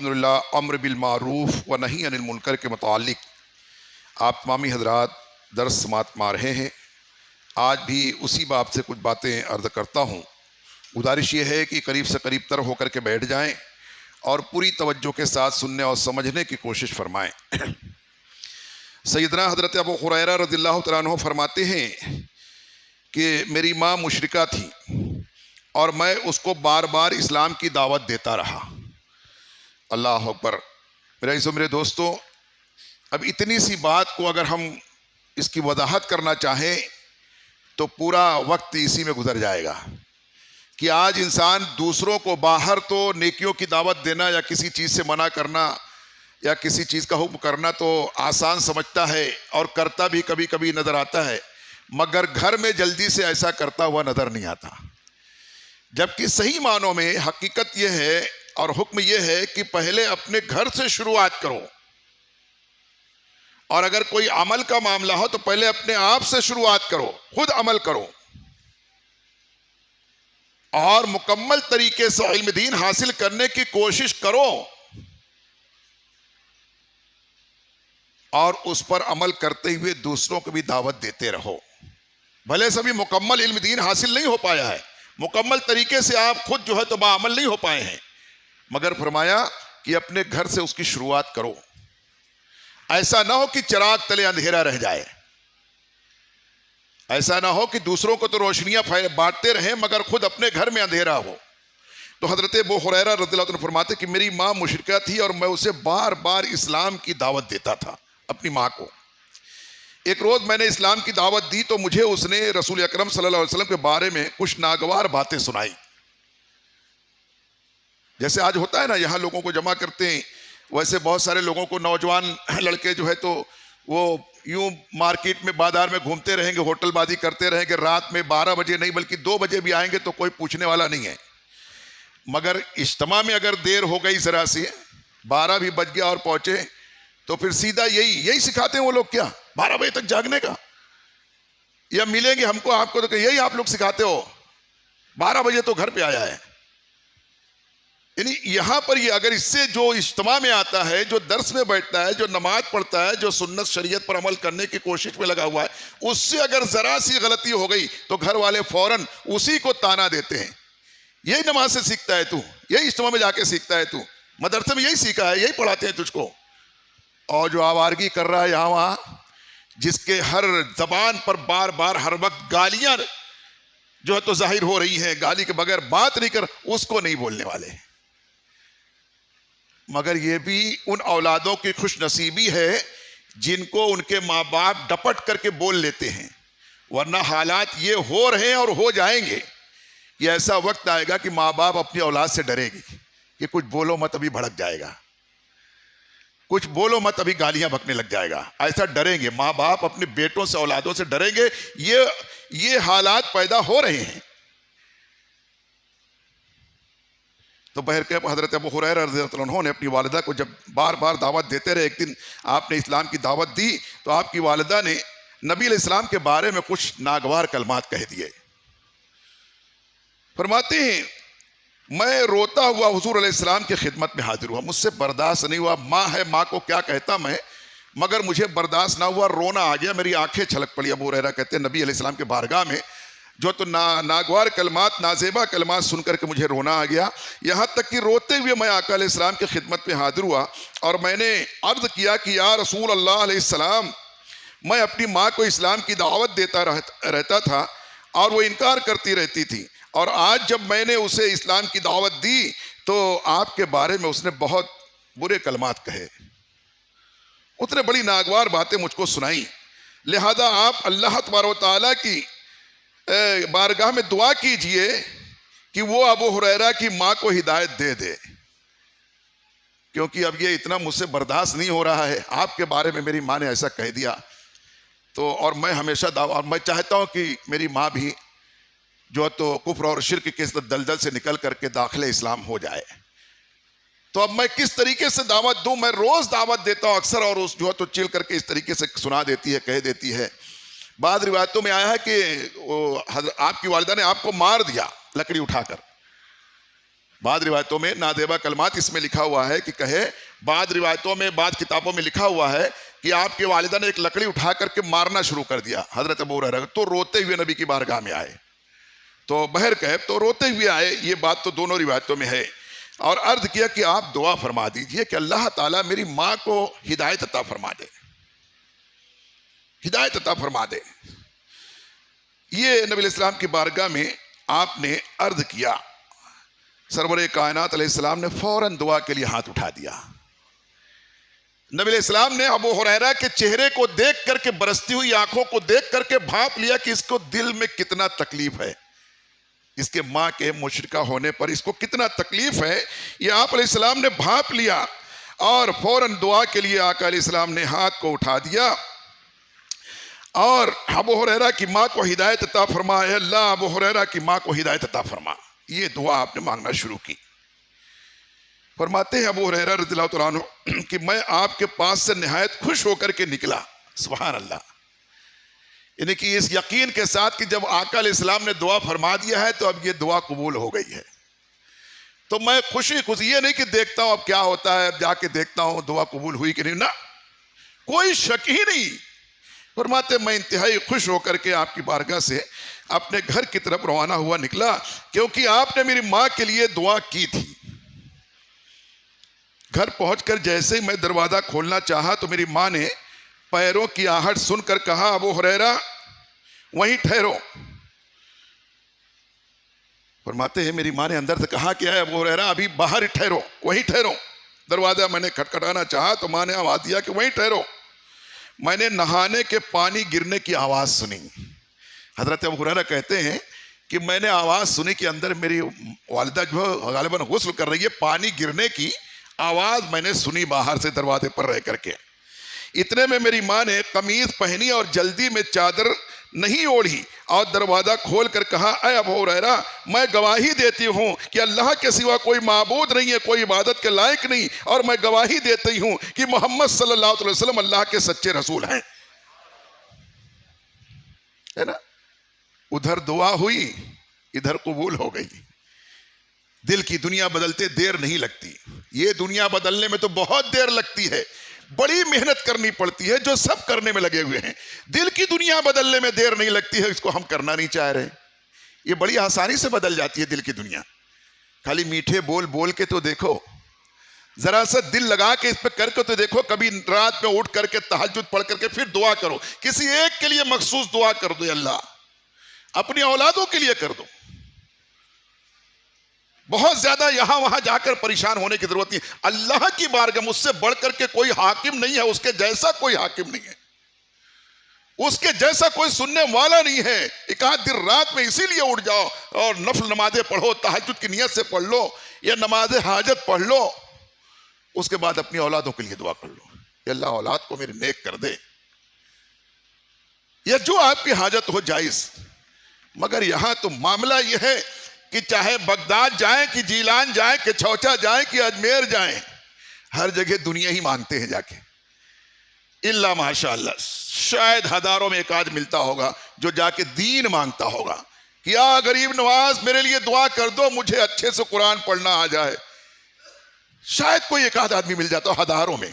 الحمدللہ امر بالمعروف و نہی عن المنکر کے متعلق آپ تمامی حضرات درس سماعت مار رہے ہیں۔ آج بھی اسی باب سے کچھ باتیں عرض کرتا ہوں۔ گزارش یہ ہے کہ قریب سے قریب تر ہو کر کے بیٹھ جائیں اور پوری توجہ کے ساتھ سننے اور سمجھنے کی کوشش فرمائیں۔ سیدنا حضرت ابو ہریرہ رضی اللہ تعالیٰ عنہ فرماتے ہیں کہ میری ماں مشرکہ تھی اور میں اس کو بار بار اسلام کی دعوت دیتا رہا۔ اللہ اکبر۔ میرے عزیزو، میرے دوستو، اب اتنی سی بات کو اگر ہم اس کی وضاحت کرنا چاہیں تو پورا وقت اسی میں گزر جائے گا کہ آج انسان دوسروں کو باہر تو نیکیوں کی دعوت دینا یا کسی چیز سے منع کرنا یا کسی چیز کا حکم کرنا تو آسان سمجھتا ہے اور کرتا بھی کبھی کبھی نظر آتا ہے، مگر گھر میں جلدی سے ایسا کرتا ہوا نظر نہیں آتا۔ جبکہ صحیح معنوں میں حقیقت یہ ہے اور حکم یہ ہے کہ پہلے اپنے گھر سے شروعات کرو، اور اگر کوئی عمل کا معاملہ ہو تو پہلے اپنے آپ سے شروعات کرو، خود عمل کرو اور مکمل طریقے سے علم دین حاصل کرنے کی کوشش کرو اور اس پر عمل کرتے ہوئے دوسروں کو بھی دعوت دیتے رہو۔ بھلے سبھی مکمل علم دین حاصل نہیں ہو پایا ہے، مکمل طریقے سے آپ خود جو ہے تو باعمل نہیں ہو پائے ہیں، مگر فرمایا کہ اپنے گھر سے اس کی شروعات کرو۔ ایسا نہ ہو کہ چراغ تلے اندھیرا رہ جائے، ایسا نہ ہو کہ دوسروں کو تو روشنیاں بانٹتے رہیں مگر خود اپنے گھر میں اندھیرا ہو۔ تو حضرت ابو ہریرہ رضی اللہ عنہ فرماتے کہ میری ماں مشرکہ تھی اور میں اسے بار بار اسلام کی دعوت دیتا تھا، اپنی ماں کو۔ ایک روز میں نے اسلام کی دعوت دی تو مجھے اس نے رسول اکرم صلی اللہ علیہ وسلم کے بارے میں کچھ ناگوار باتیں سنائی۔ جیسے آج ہوتا ہے نا، یہاں لوگوں کو جمع کرتے ہیں، ویسے بہت سارے لوگوں کو، نوجوان لڑکے جو ہے تو وہ یوں مارکیٹ میں بازار میں گھومتے رہیں گے، ہوٹل بازی کرتے رہیں گے، رات میں 12 بجے نہیں بلکہ 2 بجے بھی آئیں گے تو کوئی پوچھنے والا نہیں ہے، مگر اجتماع میں اگر دیر ہو گئی ذرا سی، 12 بھی بج گیا اور پہنچے تو پھر سیدھا یہی سکھاتے ہیں وہ لوگ، کیا 12 بجے تک جاگنے کا، یا ملیں گے ہم کو آپ کو تو یہی آپ لوگ سکھاتے ہو، 12 بجے تو گھر پہ آیا ہے۔ یعنی یہاں پر یہ اگر اس سے جو اجتماع میں آتا ہے، جو درس میں بیٹھتا ہے، جو نماز پڑھتا ہے، جو سنت شریعت پر عمل کرنے کی کوشش میں لگا ہوا ہے، اس سے اگر ذرا سی غلطی ہو گئی تو گھر والے فوراً اسی کو تانا دیتے ہیں، یہی نماز سے سیکھتا ہے تو، یہی اجتماع میں جا کے سیکھتا ہے تو، مدرسے میں یہی سیکھا ہے، یہی پڑھاتے ہیں تجھ کو۔ اور جو آوارگی کر رہا ہے یہاں وہاں، جس کے ہر زبان پر بار بار ہر وقت گالیاں جو ہے تو ظاہر ہو رہی ہیں، گالی کے بغیر بات نہیں کر، اس کو نہیں بولنے والے۔ مگر یہ بھی ان اولادوں کی خوش نصیبی ہے جن کو ان کے ماں باپ ڈپٹ کر کے بول لیتے ہیں، ورنہ حالات یہ ہو رہے ہیں اور ہو جائیں گے کہ ایسا وقت آئے گا کہ ماں باپ اپنی اولاد سے ڈرے گی کہ کچھ بولو مت ابھی بھڑک جائے گا، کچھ بولو مت ابھی گالیاں بکنے لگ جائے گا، ایسا ڈریں گے ماں باپ، اپنے بیٹوں سے اولادوں سے ڈریں گے۔ یہ حالات پیدا ہو رہے ہیں۔ تو بہرکیف حضرت ابو ہریرہ رضی اللہ عنہ نے اپنی والدہ کو جب بار بار دعوت دیتے رہے، ایک دن آپ نے اسلام کی دعوت دی تو آپ کی والدہ نے نبی علیہ السلام کے بارے میں کچھ ناگوار کلمات کہہ دیے۔ فرماتے ہیں میں روتا ہوا حضور علیہ السلام کی خدمت میں حاضر ہوا، مجھ سے برداشت نہیں ہوا، ماں ہے، ماں کو کیا کہتا میں، مگر مجھے برداشت نہ ہوا، رونا آ گیا، میری آنکھیں چھلک پڑی۔ ابو ہریرہ کہتے ہیں نبی علیہ السلام کے بارگاہ میں جو تو ناگوار کلمات، نازیبا کلمات سن کر کے مجھے رونا آ گیا، یہاں تک کہ روتے ہوئے میں آقا علیہ السلام کی خدمت میں حاضر ہوا اور میں نے عرض کیا کہ یا رسول اللہ علیہ السلام، میں اپنی ماں کو اسلام کی دعوت دیتا رہتا تھا اور وہ انکار کرتی رہتی تھی، اور آج جب میں نے اسے اسلام کی دعوت دی تو آپ کے بارے میں اس نے بہت برے کلمات کہے، اتنے بڑی ناگوار باتیں مجھ کو سنائیں، لہذا آپ اللہ تبارک و تعالیٰ کی بارگاہ میں دعا کیجئے کہ وہ ابو ہریرہ کی ماں کو ہدایت دے دے، کیونکہ اب یہ اتنا مجھ سے برداشت نہیں ہو رہا ہے، آپ کے بارے میں میری ماں نے ایسا کہہ دیا تو، اور میں ہمیشہ اور میں چاہتا ہوں کہ میری ماں بھی جو تو کفر اور شرک کے دلدل سے نکل کر کے داخل اسلام ہو جائے، تو اب میں کس طریقے سے دعوت دوں؟ میں روز دعوت دیتا ہوں اکثر، اور اس جو ہے تو چل کر کے اس طریقے سے سنا دیتی ہے، کہہ دیتی ہے۔ بعض روایتوں میں آیا ہے کہ آپ کی والدہ نے آپ کو مار دیا لکڑی اٹھا کر، بعض روایتوں میں نادیبہ کلمات اس میں لکھا ہوا ہے کہ کہے، بعض روایتوں میں بعض کتابوں میں لکھا ہوا ہے کہ آپ کی والدہ نے ایک لکڑی اٹھا کر کے مارنا شروع کر دیا حضرت ابو ہریرہ، تو روتے ہوئے نبی کی بارگاہ میں آئے، تو بہرکیف تو روتے ہوئے آئے، یہ بات تو دونوں روایتوں میں ہے، اور عرض کیا کہ آپ دعا فرما دیجئے کہ اللہ تعالیٰ میری ماں کو ہدایت عطا فرما دے، ہدایت عطا فرما دے۔ یہ نبی علیہ السلام کی بارگاہ میں آپ نے عرض کیا، سرور کائنات علیہ السلام نے فوراً دعا کے لیے ہاتھ اٹھا دیا۔ نبی علیہ السلام نے ابو ہریرہ کے چہرے کو دیکھ کر کے، برستی ہوئی آنکھوں کو دیکھ کر کے بھانپ لیا کہ اس کو دل میں کتنا تکلیف ہے، اس کے ماں کے مشرکہ ہونے پر اس کو کتنا تکلیف ہے، یہ آپ علیہ السلام نے بھانپ لیا، اور فوراً دعا کے لیے آقا علیہ السلام نے ہاتھ کو اٹھا دیا، اور ابو ہریرہ کی ماں کو ہدایت عطا فرما، اے اللہ ابو ہریرہ کی ماں کو ہدایت عطا فرما۔ یہ دعا آپ نے مانگنا شروع کی۔ فرماتے ہیں ابو ہریرہ رضی اللہ تعالیٰ عنہ کہ میں آپ کے پاس سے نہایت خوش ہو کر کے نکلا، سبحان اللہ، یعنی کہ اس یقین کے ساتھ کہ جب آقا علیہ السلام نے دعا فرما دیا ہے تو اب یہ دعا قبول ہو گئی ہے، تو میں خوشی یہ نہیں کہ دیکھتا ہوں اب کیا ہوتا ہے، اب جا کے دیکھتا ہوں دعا قبول ہوئی کہ نہیں، نہ، کوئی شک ہی نہیں۔ فرماتے میں انتہائی خوش ہو کر کے آپ کی بارگاہ سے اپنے گھر کی طرف روانہ ہوا نکلا، کیونکہ آپ نے میری ماں کے لیے دعا کی تھی۔ گھر پہنچ کر جیسے ہی میں دروازہ کھولنا چاہا تو میری ماں نے پیروں کی آہٹ سن کر کہا، ابو ہریرہ وہیں ٹھہرو۔ فرماتے ہیں میری ماں نے اندر سے کہا کہ اے ابو ہریرہ ابھی باہر ہی ٹھہرو، وہیں ٹھہرو۔ دروازہ میں نے کھٹکھٹانا چاہا تو ماں نے آواز دیا کہ وہیں ٹھہرو۔ میں نے نہانے کے پانی گرنے کی آواز سنی۔ حضرت ابو ہریرہ کہتے ہیں کہ میں نے آواز سنی کہ اندر میری والدہ جو ہے غالباً غسل کر رہی ہے، پانی گرنے کی آواز میں نے سنی باہر سے دروازے پر رہ کر کے۔ اتنے میں میری ماں نے قمیض پہنی اور جلدی میں چادر نہیں اوڑھی اور دروازہ کھول کر کہا، اے ابو ہریرہ میں گواہی دیتی ہوں کہ اللہ کے سوا کوئی معبود نہیں ہے، کوئی عبادت کے لائق نہیں، اور میں گواہی دیتی ہوں کہ محمد صلی اللہ علیہ وسلم اللہ کے سچے رسول ہیں، ہے نا۔ ادھر دعا ہوئی، ادھر قبول ہو گئی۔ دل کی دنیا بدلتے دیر نہیں لگتی، یہ دنیا بدلنے میں تو بہت دیر لگتی ہے، بڑی محنت کرنی پڑتی ہے، جو سب کرنے میں لگے ہوئے ہیں۔ دل کی دنیا بدلنے میں دیر نہیں لگتی ہے، اس کو ہم کرنا نہیں چاہ رہے، یہ بڑی آسانی سے بدل جاتی ہے دل کی دنیا۔ خالی میٹھے بول بول کے تو دیکھو، ذرا سا دل لگا کے اس پہ کر کے تو دیکھو، کبھی رات میں اٹھ کر کے تہجد پڑھ کر کے پھر دعا کرو، کسی ایک کے لیے مخصوص دعا کر دو، اللہ اپنی اولادوں کے لیے کر دو۔ بہت زیادہ یہاں وہاں جا کر پریشان ہونے کی ضرورت نہیں، اللہ کی بارگاہ مجھ سے بڑھ کر کے کوئی حاکم نہیں ہے، اس کے جیسا کوئی حاکم نہیں ہے، اس کے جیسا کوئی سننے والا نہیں ہے۔ ایک آدھ دن رات میں اسی لیے اٹھ جاؤ اور نفل نمازیں پڑھو، تہجد کی نیت سے پڑھ لو یا نماز حاجت پڑھ لو، اس کے بعد اپنی اولادوں کے لیے دعا کر لو کہ اللہ اولاد کو میرے نیک کر دے، یا جو آپ کی حاجت ہو جائز۔ مگر یہاں تو معاملہ یہ ہے کہ چاہے بغداد جائیں کہ جیلان جائیں کہ چھوچا جائیں کہ اجمیر جائیں، ہر جگہ دنیا ہی مانگتے ہیں جا کے، اللہ ماشاء اللہ شاید ہزاروں میں ایک آدھ ملتا ہوگا جو جا کے دین مانگتا ہوگا کہ یا غریب نواز میرے لیے دعا کر دو، مجھے اچھے سے قرآن پڑھنا آ جائے، شاید کوئی ایک آدھ آدمی مل جاتا ہو ہزاروں میں۔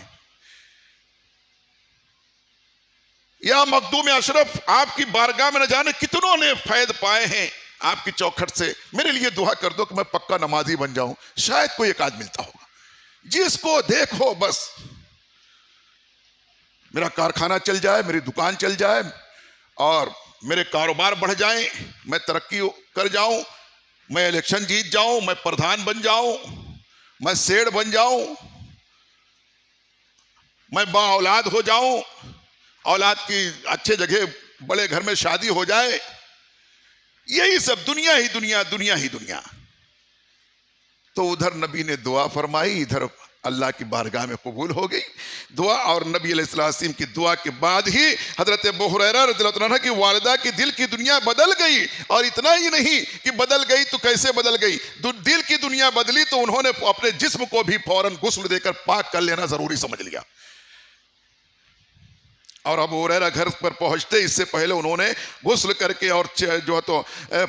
یا مخدوم اشرف آپ کی بارگاہ میں نہ جانے کتنوں نے فیض پائے ہیں آپ کی چوکھٹ سے، میرے لیے دعا کر دو کہ میں پکا نمازی بن جاؤں، شاید کوئی ایک آدھ ملتا ہوگا۔ جس کو دیکھو بس میرا کارخانہ چل جائے، میری دکان چل جائے، اور میرے کاروبار بڑھ جائیں، میں ترقی کر جاؤں، میں الیکشن جیت جاؤں، میں پردھان بن جاؤں، میں سیڑ بن جاؤں، میں با اولاد ہو جاؤں، اولاد کی اچھے جگہ بڑے گھر میں شادی ہو جائے، یہی سب دنیا ہی دنیا، دنیا ہی دنیا۔ تو ادھر نبی نے دعا فرمائی، ادھر اللہ کی بارگاہ میں قبول ہو گئی دعا، اور نبی علیہ السلام کی دعا کے بعد ہی حضرت ابو ہریرہ رضی اللہ عنہ کی والدہ کی دل کی دنیا بدل گئی، اور اتنا ہی نہیں کہ بدل گئی تو کیسے بدل گئی، دل کی دنیا بدلی تو انہوں نے اپنے جسم کو بھی فوراً غسل دے کر پاک کر لینا ضروری سمجھ لیا۔ اور ابو ہریرہ گھر پر پہنچتے اس سے پہلے انہوں نے غسل کر کے اور جو ہے تو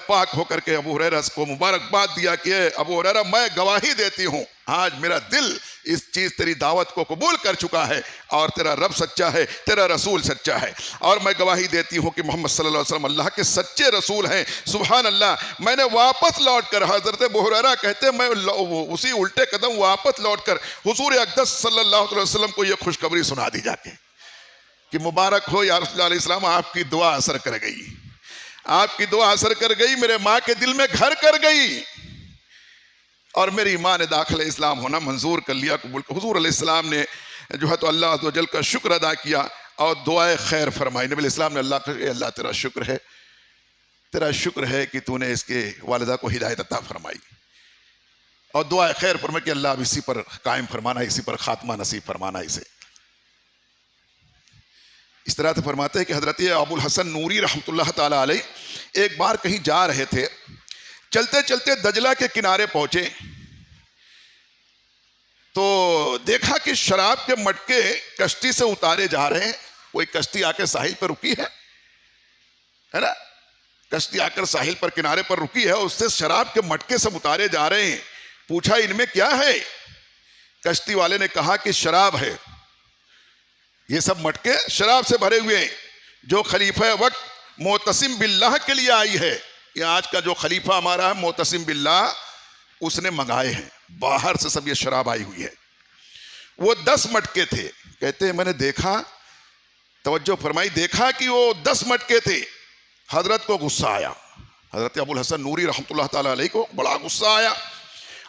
پاک ہو کر کے ابو ہریرہ کو مبارکباد دیا کہ ابو ہریرہ میں گواہی دیتی ہوں آج میرا دل اس چیز تیری دعوت کو قبول کر چکا ہے اور تیرا رب سچا ہے، تیرا رسول سچا ہے، اور میں گواہی دیتی ہوں کہ محمد صلی اللہ علیہ وسلم اللہ کے سچے رسول ہیں۔ سبحان اللہ۔ میں نے واپس لوٹ کر، حضرت ابو ہریرہ کہتے ہیں میں اسی الٹے قدم واپس لوٹ کر حضور اقدس صلی اللہ علیہ وسلم کو یہ خوشخبری سنا دی جا کے کہ مبارک ہو یا رسول اللہ علیہ السلام، آپ کی دعا اثر کر گئی، آپ کی دعا اثر کر گئی، میرے ماں کے دل میں گھر کر گئی اور میری ماں نے داخل اسلام ہونا منظور کر لیا، قبول کر۔ حضور علیہ السلام نے جو ہے تو اللہ عز و جل کا شکر ادا کیا اور دعائے خیر فرمائی۔ نبی علیہ السلام نے اللہ کہا اے اللہ تیرا شکر ہے، تیرا شکر ہے کہ تو نے اس کے والدہ کو ہدایت عطا فرمائی، اور دعائے خیر فرمائی کہ اللہ اب اسی پر قائم فرمانا، اسی پر خاتمہ نصیب فرمانا اسے۔ اس طرح سے فرماتے ہیں کہ حضرت ابو الحسن نوری رحمۃ اللہ تعالی علیہ ایک بار کہیں جا رہے تھے، چلتے چلتے دجلہ کے کنارے پہنچے تو دیکھا کہ شراب کے مٹکے کشتی سے اتارے جا رہے ہیں۔ کوئی کشتی آ کے ساحل پر رکی ہے نا، کشتی آ کر ساحل پر کنارے پر رکی ہے، اس سے شراب کے مٹکے سب اتارے جا رہے ہیں۔ پوچھا ان میں کیا ہے؟ کشتی والے نے کہا کہ شراب ہے، یہ سب مٹکے شراب سے بھرے ہوئے ہیں، جو خلیفہ وقت معتصم باللہ کے لیے آئی ہے۔ یہ آج کا جو خلیفہ ہمارا ہے معتصم باللہ، اس نے منگائے ہیں، باہر سے سب یہ شراب آئی ہوئی ہے۔ وہ 10 مٹکے تھے، کہتے ہیں میں نے دیکھا، توجہ فرمائی، دیکھا کہ وہ 10 مٹکے تھے۔ حضرت کو غصہ آیا، حضرت ابو الحسن نوری رحمۃ اللہ تعالی علیہ کو بڑا غصہ آیا،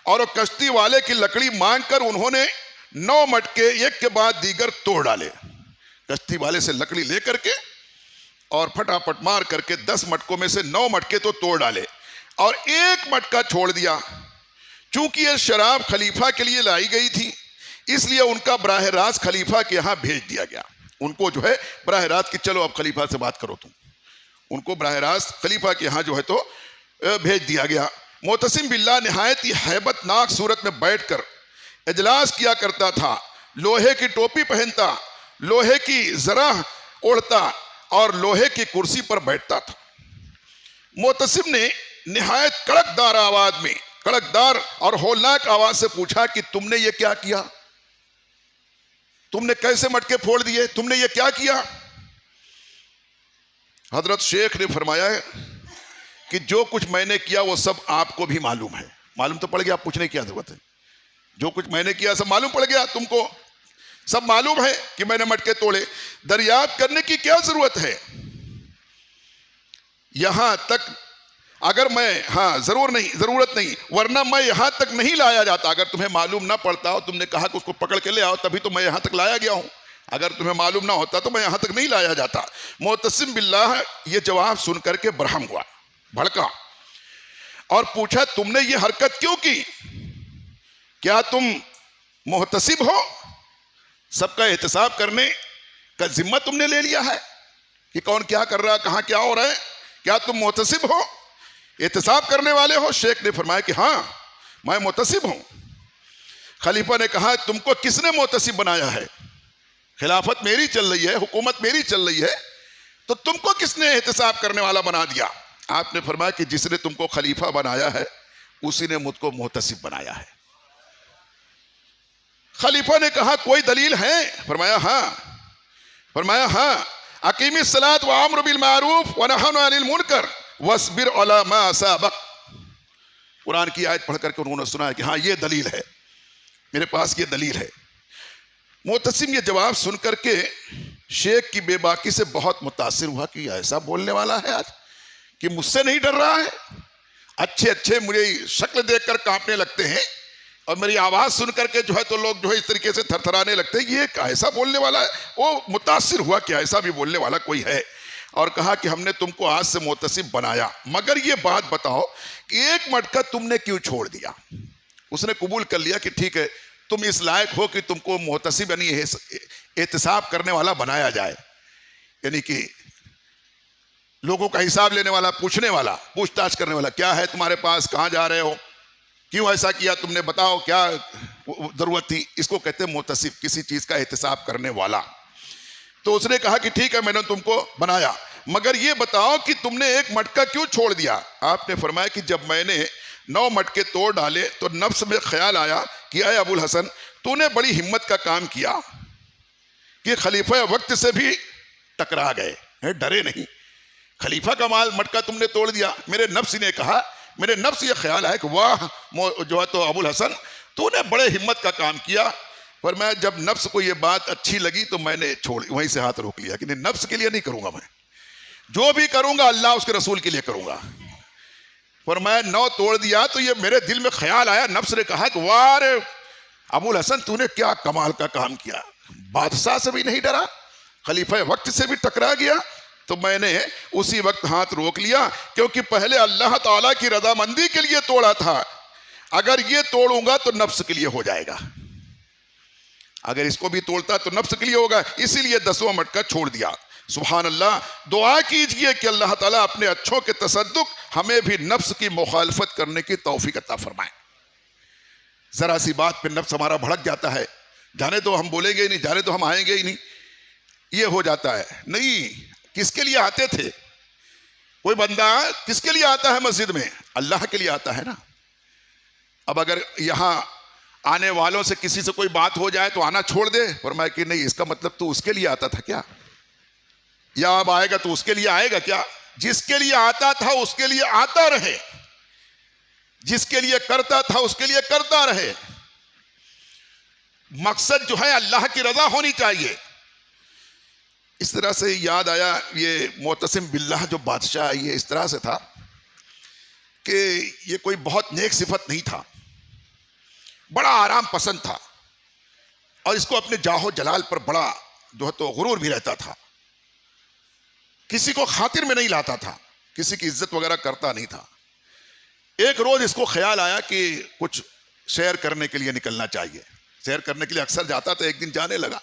اور وہ کشتی والے کی لکڑی مانگ کر انہوں نے 9 مٹکے ایک کے بعد دیگر توڑ ڈالے۔ کشتی والے سے لکڑی لے کر کے اور پھٹاپٹ مار کر کے 10 مٹکوں میں سے 9 مٹکے تو توڑ ڈالے، اور ایک مٹکا چھوڑ دیا۔ چونکہ یہ شراب خلیفہ کے لیے لائی گئی تھی، اس لیے ان کا براہ راست خلیفہ کے یہاں بھیج دیا گیا۔ ان کو جو ہے براہ راست کہ چلو اب خلیفہ سے بات کرو تم، ان کو براہ راست خلیفہ کے یہاں جو ہے تو بھیج دیا گیا۔ معتصم باللہ نہایت ہی ہیبت ناک صورت میں بیٹھ کر اجلاس کیا کرتا تھا، لوہے کی ٹوپی پہنتا، لوہے کی زرہ اوڑھتا اور لوہے کی کرسی پر بیٹھتا تھا۔ معتصم نے نہایت کڑکدار آواز میں، کڑکدار اور ہولناک آواز سے پوچھا کہ تم نے یہ کیا کیا؟ تم نے کیسے مٹکے پھوڑ دیے؟ تم نے یہ کیا کیا؟ حضرت شیخ نے فرمایا کہ جو کچھ میں نے کیا وہ سب آپ کو بھی معلوم ہے۔ معلوم تو پڑ گیا، آپ پوچھنے کی کیا ضرورت ہے؟ جو کچھ میں نے کیا سب معلوم پڑ گیا، تم کو سب معلوم ہے کہ میں نے مٹکے توڑے، دریافت کرنے کی کیا ضرورت ہے؟ یہاں تک اگر میں ضرورت نہیں، ورنہ میں یہاں تک نہیں لایا جاتا۔ اگر تمہیں معلوم نہ پڑتا ہو، تم نے کہا کہ اس کو پکڑ کے لے آؤ، تبھی تو میں یہاں تک لایا گیا ہوں۔ اگر تمہیں معلوم نہ ہوتا تو میں یہاں تک نہیں لایا جاتا۔ معتصم باللہ یہ جواب سن کر کے برہم ہوا، بھڑکا اور پوچھا تم نے یہ حرکت کیوں کی؟ کیا تم محتسب ہو؟ سب کا احتساب کرنے کا ذمہ تم نے لے لیا ہے کہ کون کیا کر رہا ہے، کہاں کیا ہو رہا ہے؟ کیا تم محتسب ہو، احتساب کرنے والے ہو؟ شیخ نے فرمایا کہ ہاں میں محتسب ہوں۔ خلیفہ نے کہا تم کو کس نے محتسب بنایا ہے؟ خلافت میری چل رہی ہے، حکومت میری چل رہی ہے، تو تم کو کس نے احتساب کرنے والا بنا دیا؟ آپ نے فرمایا کہ جس نے تم کو خلیفہ بنایا ہے اسی نے مجھ کو محتسب بنایا ہے۔ خلیفہ نے کہا کوئی دلیل ہے؟ فرمایا ہاں، اقیم الصلاۃ وامر بالمعروف ونہی عن المنکر واصبر علی ما اصابک۔ قرآن کی آیت پڑھ کر کے انہوں نے سنا کہ ہاں یہ دلیل ہے، میرے پاس یہ دلیل ہے۔ معتصم یہ جواب سن کر کے شیخ کی بے باکی سے بہت متاثر ہوا کہ ایسا بولنے والا ہے آج کہ مجھ سے نہیں ڈر رہا ہے۔ اچھے مجھے شکل دیکھ کر کانپنے لگتے ہیں اور میری آواز سن کر کے جو ہے تو لوگ جو ہے اس طریقے سے تھر تھرانے لگتے ہیں، یہ ایسا بولنے والا ہے۔ وہ متاثر ہوا کہ ایسا بھی بولنے والا کوئی ہے، اور کہا کہ ہم نے تم کو آج سے محتسب بنایا، مگر یہ بات بتاؤ کہ ایک مٹکا تم نے کیوں چھوڑ دیا؟ اس نے قبول کر لیا کہ ٹھیک ہے تم اس لائق ہو کہ تم کو محتسب یعنی احتساب کرنے والا بنایا جائے، یعنی کہ لوگوں کا حساب لینے والا، پوچھنے والا، پوچھ تاچھ کرنے والا، کیا ہے تمہارے پاس، کہاں جا رہے ہو، کیوں ایسا کیا تم نے، بتاؤ کیا ضرورت تھی؟ اس کو کہتے ہیں محتسب، کسی چیز کا احتساب کرنے والا۔ تو اس نے کہا کہ ٹھیک ہے میں نے تم کو بنایا، مگر یہ بتاؤ کہ تم نے ایک مٹکا کیوں چھوڑ دیا؟ آپ نے فرمایا کہ جب میں نے 9 مٹکے توڑ ڈالے تو نفس میں خیال آیا کہ اے ابو الحسن تو نے بڑی ہمت کا کام کیا کہ خلیفہ وقت سے بھی ٹکرا گئے، ڈرے نہیں، خلیفہ کا مال مٹکا تم نے توڑ دیا۔ میرے نفس نے کہا، میرے نفس یہ خیال ہے کہ واہ جو ہے تو ابو الحسن تو نے بڑے ہمت کا کام کیا، پر میں جب نفس کو یہ بات اچھی لگی تو میں نے چھوڑ وہیں سے ہاتھ روک لیا کہ نہیں، نفس کے لیے نہیں کروں گا، میں جو بھی کروں گا اللہ اس کے رسول کے لیے کروں گا۔ پر میں 9 توڑ دیا تو یہ میرے دل میں خیال آیا، نفس نے کہا کہ واہ رے ابو الحسن تو نے کیا کمال کا کام کیا، بادشاہ سے بھی نہیں ڈرا، خلیفہ وقت سے بھی ٹکرا گیا۔ تو میں نے اسی وقت ہاتھ روک لیا، کیونکہ پہلے اللہ تعالیٰ کی رضامندی کے لیے توڑا تھا، اگر یہ توڑوں گا تو نفس کے لیے ہو جائے گا، اگر اس کو بھی توڑتا تو نفس کے لیے ہوگا، اسی لیے 10واں مٹکا چھوڑ دیا۔ سبحان اللہ، دعا کیجئے کہ اللہ تعالیٰ اپنے اچھوں کے تصدق ہمیں بھی نفس کی مخالفت کرنے کی توفیق عطا فرمائے۔ ذرا سی بات پہ نفس ہمارا بھڑک جاتا ہے، جانے تو ہم بولیں گے ہی نہیں، جانے تو ہم آئیں گے ہی نہیں، یہ ہو جاتا ہے۔ نہیں، کس کے لیے آتے تھے؟ کوئی بندہ کس کے لیے آتا ہے مسجد میں؟ اللہ کے لیے آتا ہے نا۔ اب اگر یہاں آنے والوں سے کسی سے کوئی بات ہو جائے تو آنا چھوڑ دے، فرمایا کہ نہیں، اس کا مطلب تو اس کے لیے آتا تھا کیا؟ یا اب آئے گا تو اس کے لیے آئے گا کیا؟ جس کے لیے آتا تھا اس کے لیے آتا رہے، جس کے لیے کرتا تھا اس کے لیے کرتا رہے۔ مقصد جو ہے اللہ کی رضا ہونی چاہیے۔ اس طرح سے یاد آیا، یہ معتصم باللہ جو بادشاہ یہ اس طرح سے تھا کہ یہ کوئی بہت نیک صفت نہیں تھا، بڑا آرام پسند تھا، اور اس کو اپنے جاہ و جلال پر بڑا جو ہے تو غرور بھی رہتا تھا، کسی کو خاطر میں نہیں لاتا تھا، کسی کی عزت وغیرہ کرتا نہیں تھا۔ ایک روز اس کو خیال آیا کہ کچھ سیر کرنے کے لیے نکلنا چاہیے، سیر کرنے کے لیے اکثر جاتا تھا، ایک دن جانے لگا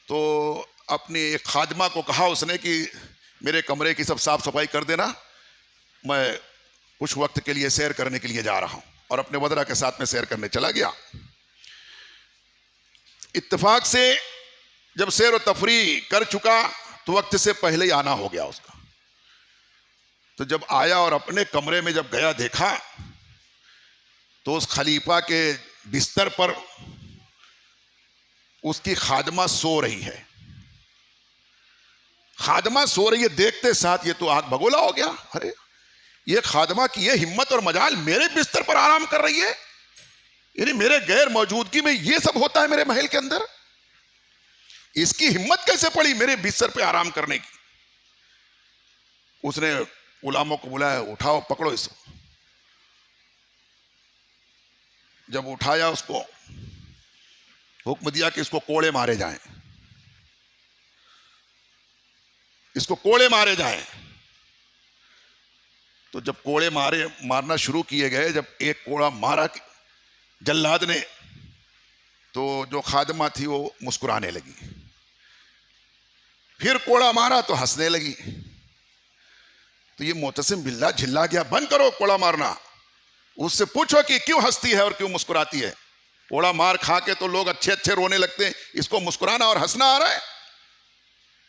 تو اپنی ایک خادمہ کو کہا اس نے کہ میرے کمرے کی سب صاف صفائی کر دینا، میں کچھ وقت کے لیے سیر کرنے کے لیے جا رہا ہوں، اور اپنے وزراء کے ساتھ میں سیر کرنے چلا گیا۔ اتفاق سے جب سیر و تفریح کر چکا تو وقت سے پہلے ہی آنا ہو گیا اس کا۔ تو جب آیا اور اپنے کمرے میں جب گیا دیکھا تو اس خلیفہ کے بستر پر اس کی خادمہ سو رہی ہے، خادمہ سو رہی ہے، دیکھتے ساتھ یہ تو آگ بگولا ہو گیا، ارے یہ خادمہ کی یہ ہمت اور مجال، میرے بستر پر آرام کر رہی ہے، یعنی میرے غیر موجودگی میں یہ سب ہوتا ہے میرے محل کے اندر، اس کی ہمت کیسے پڑی میرے بستر پہ آرام کرنے کی؟ اس نے غلاموں کو بلایا، اٹھاؤ پکڑو اس کو۔ جب اٹھایا اس کو حکم دیا کہ اس کو کوڑے مارے جائیں، اس کو کوڑے مارے جائیں۔ تو جب کوڑے مارنا شروع کیے گئے، جب ایک کوڑا مارا جلاد نے تو جو خادمہ تھی وہ مسکرانے لگی، پھر کوڑا مارا تو ہنسنے لگی۔ تو یہ معتصم باللہ جھلا گیا، بند کرو کوڑا مارنا، اس سے پوچھو کہ کیوں ہنستی ہے اور کیوں مسکراتی ہے؟ کوڑا مار کھا کے تو لوگ اچھے اچھے رونے لگتے ہیں، اس کو مسکرانا اور ہنسنا آ رہا ہے؟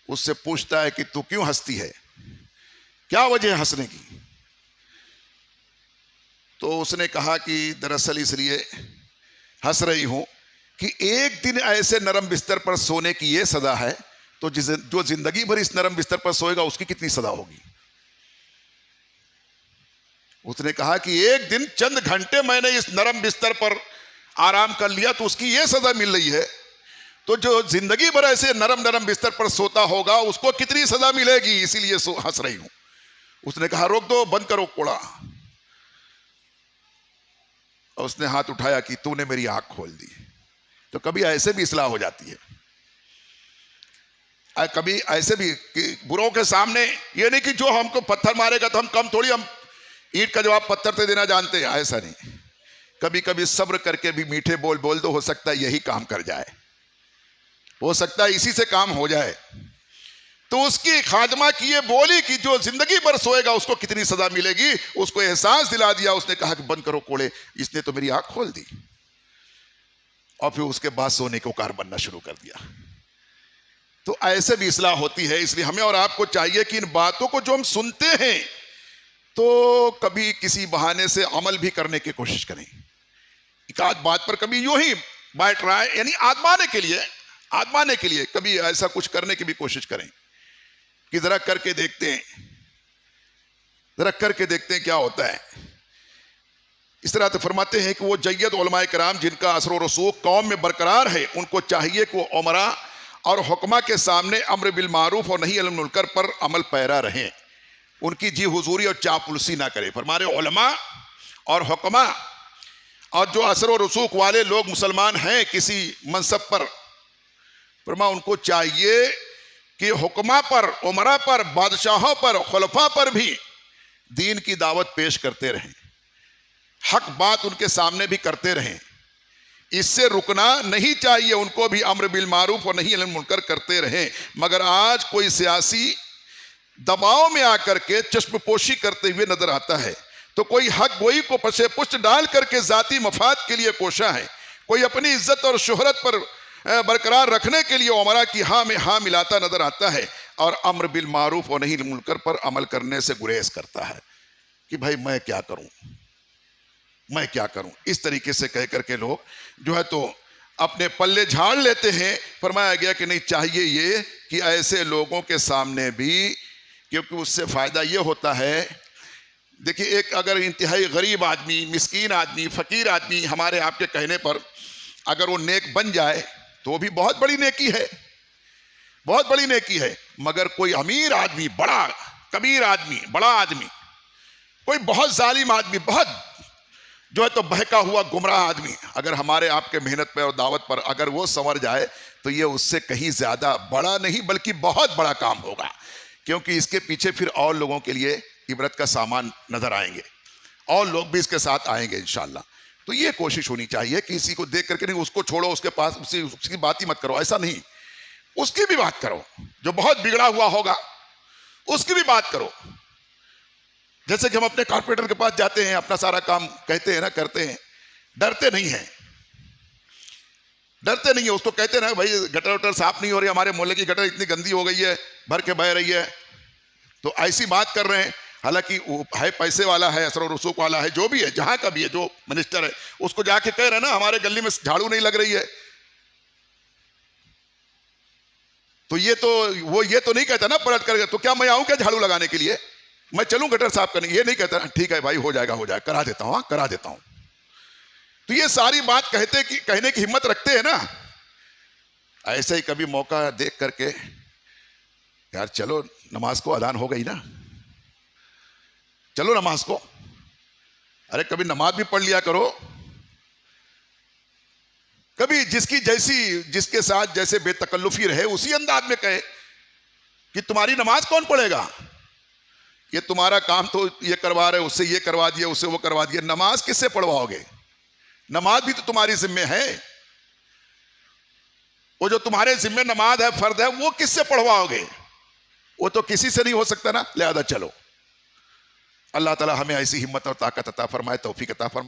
اس سے پوچھتا ہے کہ تو کیوں ہنستی ہے، کیا وجہ ہے ہنسنے کی؟ تو اس نے کہا کہ دراصل اس لیے ہنس رہی ہوں کہ ایک دن ایسے نرم بستر پر سونے کی یہ سزا ہے، تو جو زندگی بھر اس نرم بستر پر سوئے گا اس کی کتنی سزا ہوگی؟ اس نے کہا کہ ایک دن چند گھنٹے میں نے اس نرم بستر پر آرام کر لیا تو اس کی یہ سزا مل رہی ہے، تو جو زندگی بھر ایسے نرم بستر پر سوتا ہوگا اس کو کتنی سزا ملے گی، اسی لیے ہنس رہی ہوں۔ اس نے کہا روک دو، بند کرو کوڑا۔ اور اس نے ہاتھ اٹھایا کہ تو نے میری آنکھ کھول دی۔ تو کبھی ایسے بھی اصلاح ہو جاتی ہے، کبھی ایسے بھی کہ بروں کے سامنے یہ نہیں کہ جو ہم کو پتھر مارے گا تو ہم کم تھوڑی، ہم اینٹ کا جواب پتھر سے دینا جانتے ہیں، ایسا نہیں۔ کبھی کبھی صبر کر کے بھی میٹھے بول دو، ہو سکتا ہے یہی کام کر جائے، ہو سکتا ہے اسی سے کام ہو جائے۔ تو اس کی خادمہ کی یہ بولی کہ جو زندگی بھر سوئے گا اس کو کتنی سزا ملے گی، اس کو احساس دلا دیا۔ اس نے کہا کہ بند کرو کوڑے، اس نے تو میری آنکھ کھول دی، اور پھر اس کے بعد سونے کو کار بننا شروع کر دیا۔ تو ایسے بھی اصلاح ہوتی ہے. اس لیے ہمیں اور آپ کو چاہیے کہ ان باتوں کو جو ہم سنتے ہیں تو کبھی کسی بہانے سے عمل بھی کرنے کی کوشش کریں. ایک آدھ بات پر کبھی یوں ہی بیٹھ رہا ہے, یعنی آزمانے کے لیے کبھی ایسا کچھ کرنے کی بھی کوشش کریں کہ ذرا کر کے دیکھتے ہیں کیا ہوتا ہے. اس طرح تو فرماتے ہیں کہ وہ جید علماء کرام جن کا اثر و رسوخ قوم میں برقرار ہے, ان کو چاہیے کہ وہ عمراء اور حکماء کے سامنے امر بالمعروف اور نہی عن المنکر پر عمل پیرا رہیں, ان کی جی حضوری اور چاپلوسی نہ کرے. فرمارے علماء اور حکماء اور جو اثر و رسوخ والے لوگ مسلمان ہیں کسی منصب پر, فرما ان کو چاہیے کہ حکماء پر, عمراء پر, بادشاہوں پر, خلفاء پر بھی دین کی دعوت پیش کرتے رہیں, حق بات ان کے سامنے بھی کرتے رہیں. اس سے رکنا نہیں چاہیے, ان کو بھی امر بالمعروف اور نہی عن المنکر کرتے رہیں. مگر آج کوئی سیاسی دباؤ میں آ کر کے چشم پوشی کرتے ہوئے نظر آتا ہے, تو کوئی حق گوئی کو پسے پشت ڈال کر کے ذاتی مفاد کے لیے کوشاں ہے, کوئی اپنی عزت اور شہرت پر برقرار رکھنے کے لیے عمرہ کی ہاں میں ہاں ملاتا نظر آتا ہے, اور امر بالمعروف اور نہی عن المنکر پر عمل کرنے سے گریز کرتا ہے کہ بھائی میں کیا کروں. اس طریقے سے کہہ کر کے لوگ جو ہے تو اپنے پلے جھاڑ لیتے ہیں. فرمایا گیا کہ نہیں, چاہیے یہ کہ ایسے لوگوں کے سامنے بھی, کیونکہ اس سے فائدہ یہ ہوتا ہے, دیکھیے ایک اگر انتہائی غریب آدمی, مسکین آدمی, فقیر آدمی ہمارے آپ کے کہنے پر اگر وہ نیک بن جائے تو وہ بھی بہت بڑی نیکی ہے. مگر کوئی امیر آدمی, بڑا کبیر آدمی, بڑا آدمی, کوئی بہت ظالم آدمی, بہت جو ہے تو بہکا ہوا گمراہ آدمی, اگر ہمارے آپ کے محنت پر اور دعوت پر اگر وہ سنور جائے تو یہ اس سے کہیں زیادہ بڑا نہیں بلکہ بہت بڑا کام ہوگا, کیونکہ اس کے پیچھے پھر اور لوگوں کے لیے عبرت کا سامان نظر آئیں گے, اور لوگ بھی اس کے ساتھ آئیں گے انشاءاللہ. تو یہ کوشش ہونی چاہیے کہ کسی کو دیکھ کر کے نہیں اس کو چھوڑو, اس کے پاس اس کی بات ہی مت کرو, ایسا نہیں, اس کی بھی بات کرو. جو بہت بگڑا ہوا ہوگا اس کی بھی بات کرو. جیسے کہ ہم اپنے کارپوریٹر کے پاس جاتے ہیں, اپنا سارا کام کہتے ہیں نا, کرتے ہیں, ڈرتے نہیں ہیں, اس کو کہتے ہیں نا بھائی گٹر وٹر صاف نہیں ہو رہی, ہمارے محلے کی گٹر اتنی گندی ہو گئی ہے, بھر کے بہ رہی ہے, تو ایسی بات کر رہے ہیں. حالانکہ وہ ہے پیسے والا ہے, اثر و رسوخ والا ہے, جو بھی ہے, جہاں کا بھی ہے, جو منسٹر ہے, اس کو جا کے کہہ رہے ہیں نا ہمارے گلی میں جھاڑو نہیں لگ رہی ہے, تو یہ تو نہیں کہتا نا پلٹ کر کے, تو کیا میں آؤں کیا جھاڑو لگانے کے لیے, میں چلوں گٹر صاف کرنے, یہ نہیں کہتا ٹھیک ہے بھائی ہو جائے گا, کرا دیتا ہوں. تو یہ ساری بات کہنے کی ہمت رکھتے ہیں نا. ایسے ہی کبھی موقع دیکھ کر کے یار چلو نماز کو اذان ہو گئی نا, چلو نماز کو, ارے کبھی نماز بھی پڑھ لیا کرو. کبھی جس کے ساتھ جیسے بے تکلفی رہے اسی انداز میں کہے کہ تمہاری نماز کون پڑھے گا, یہ تمہارا کام تو یہ کروا رہے, اس سے یہ کروا دیا, اس سے وہ کروا دیا, نماز کس سے پڑھواؤ گے, نماز بھی تو تمہاری ذمہ ہے, وہ جو تمہارے ذمہ نماز ہے, فرض ہے, وہ کس سے پڑھواؤ گے, وہ تو کسی سے نہیں ہو سکتا نا. لہذا چلو, اللہ تعالی ہمیں ایسی ہمت اور طاقت عطا فرمائے, توفیق عطا فرمائے.